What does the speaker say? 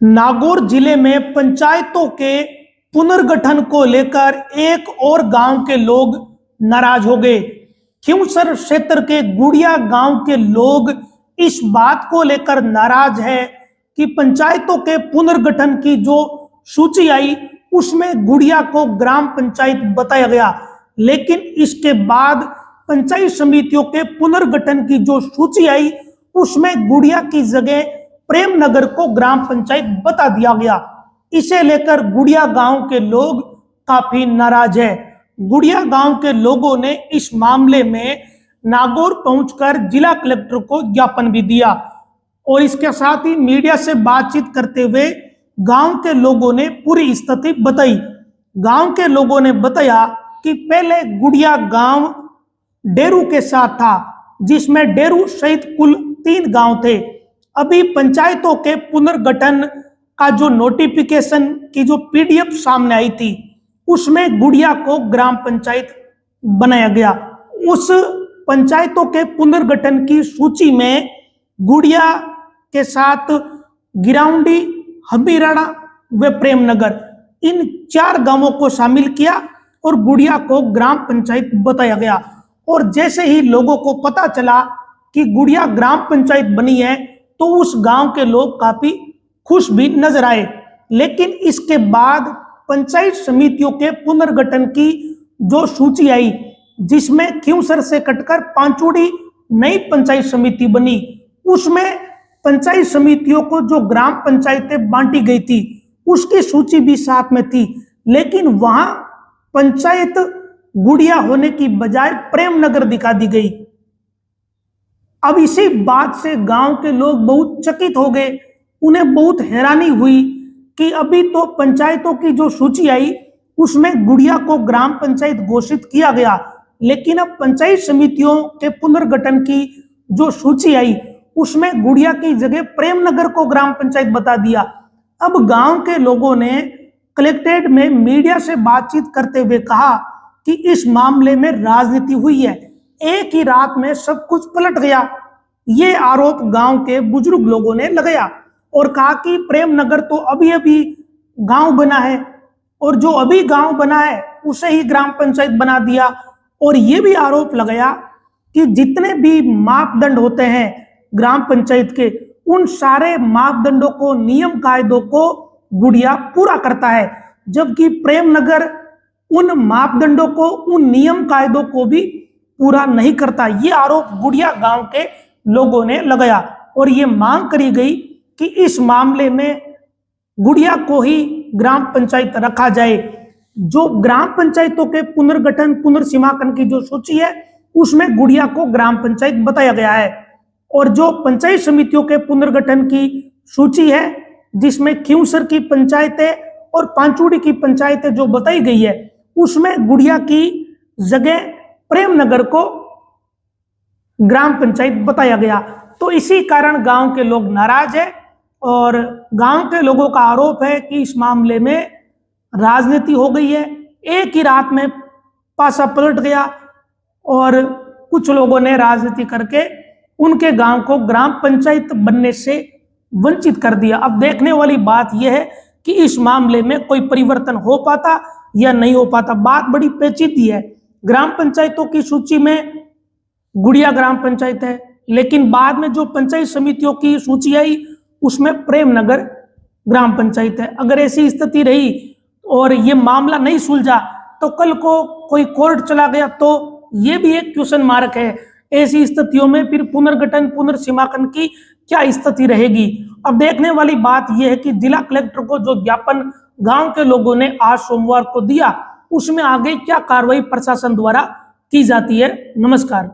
नागौर जिले में पंचायतों के पुनर्गठन को लेकर एक और गांव के लोग नाराज हो गए। खिंवसर क्षेत्र के गुड़िया गांव के लोग इस बात को लेकर नाराज है कि पंचायतों के पुनर्गठन की जो सूची आई उसमें गुड़िया को ग्राम पंचायत बताया गया, लेकिन इसके बाद पंचायत समितियों के पुनर्गठन की जो सूची आई उसमें गुड़िया की जगह प्रेमनगर को ग्राम पंचायत बता दिया गया। इसे लेकर गुड़िया गांव के लोग काफी नाराज है। गुड़िया गांव के लोगों ने इस मामले में नागौर पहुंचकर जिला कलेक्टर को ज्ञापन भी दिया और इसके साथ ही मीडिया से बातचीत करते हुए गांव के लोगों ने पूरी स्थिति बताई। गांव के लोगों ने बताया कि पहले गुड़िया गांव डेरू के साथ था, जिसमें डेरू सहित कुल 3 गांव थे। अभी पंचायतों के पुनर्गठन का जो नोटिफिकेशन की जो पीडीएफ सामने आई थी उसमें गुड़िया को ग्राम पंचायत बनाया गया। उस पंचायतों के पुनर्गठन की सूची में गुड़िया के साथ गिराउंडी, हमीराड़ा व प्रेमनगर इन 4 गांवों को शामिल किया और गुड़िया को ग्राम पंचायत बताया गया। और जैसे ही लोगों को पता चला कि गुड़िया ग्राम पंचायत बनी है तो उस गांव के लोग काफी खुश भी नजर आए। लेकिन इसके बाद पंचायत समितियों के पुनर्गठन की जो सूची आई जिसमें खिंवसर से कटकर पांचुड़ी नई पंचायत समिति बनी, उसमें पंचायत समितियों को जो ग्राम पंचायतें बांटी गई थी उसकी सूची भी साथ में थी, लेकिन वहां पंचायत गुड़िया होने की बजाय प्रेमनगर दिखा दी गई। अब इसी बात से गांव के लोग बहुत चकित हो गए। उन्हें बहुत हैरानी हुई कि अभी तो पंचायतों की जो सूची आई उसमें गुड़िया को ग्राम पंचायत घोषित किया गया, लेकिन अब पंचायत समितियों के पुनर्गठन की जो सूची आई उसमें गुड़िया की जगह प्रेमनगर को ग्राम पंचायत बता दिया। अब गांव के लोगों ने कलेक्ट्रेट में मीडिया से बातचीत करते हुए कहा कि इस मामले में राजनीति हुई है, एक ही रात में सब कुछ पलट गया। ये आरोप गांव के बुजुर्ग लोगों ने लगाया और कहा कि प्रेमनगर तो अभी अभी गांव बना है और जो अभी गांव बना है उसे ही ग्राम पंचायत बना दिया। और ये भी आरोप लगाया कि जितने भी मापदंड होते हैं ग्राम पंचायत के, उन सारे मापदंडों को, नियम कायदों को गुड़िया पूरा करता है, जबकि प्रेमनगर उन मापदंडों को, उन नियम कायदों को भी पूरा नहीं करता। ये आरोप गुड़िया गांव के लोगों ने लगाया और ये मांग करी गई कि इस मामले में गुड़िया को ही ग्राम पंचायत रखा जाए। जो ग्राम पंचायतों के पुनर्गठन, पुनर्सीमांकन की जो सूची है उसमें गुड़िया को ग्राम पंचायत बताया गया है और जो पंचायत समितियों के पुनर्गठन की सूची है जिसमें खिंवसर की पंचायतें और पांचुड़ी की पंचायतें जो बताई गई है उसमें गुड़िया की जगह प्रेमनगर को ग्राम पंचायत बताया गया। तो इसी कारण गांव के लोग नाराज है और गांव के लोगों का आरोप है कि इस मामले में राजनीति हो गई है, एक ही रात में पासा पलट गया और कुछ लोगों ने राजनीति करके उनके गांव को ग्राम पंचायत बनने से वंचित कर दिया। अब देखने वाली बात यह है कि इस मामले में कोई परिवर्तन हो पाता या नहीं हो पाता। बात बड़ी पेचीदी है। ग्राम पंचायतों की सूची में गुड़िया ग्राम पंचायत है, लेकिन बाद में जो पंचायत समितियों की सूची आई उसमें प्रेमनगर ग्राम पंचायत है। अगर ऐसी स्थिति रही और ये मामला नहीं सुलझा तो कल को कोई कोर्ट चला गया तो ये भी एक क्वेश्चन मार्क है। ऐसी स्थितियों में फिर पुनर्गठन, पुनर्सीमांकन की क्या स्थिति रहेगी। अब देखने वाली बात यह है कि जिला कलेक्टर को जो ज्ञापन गांव के लोगों ने आज सोमवार को दिया उसमें आगे क्या कार्रवाई प्रशासन द्वारा की जाती है। नमस्कार।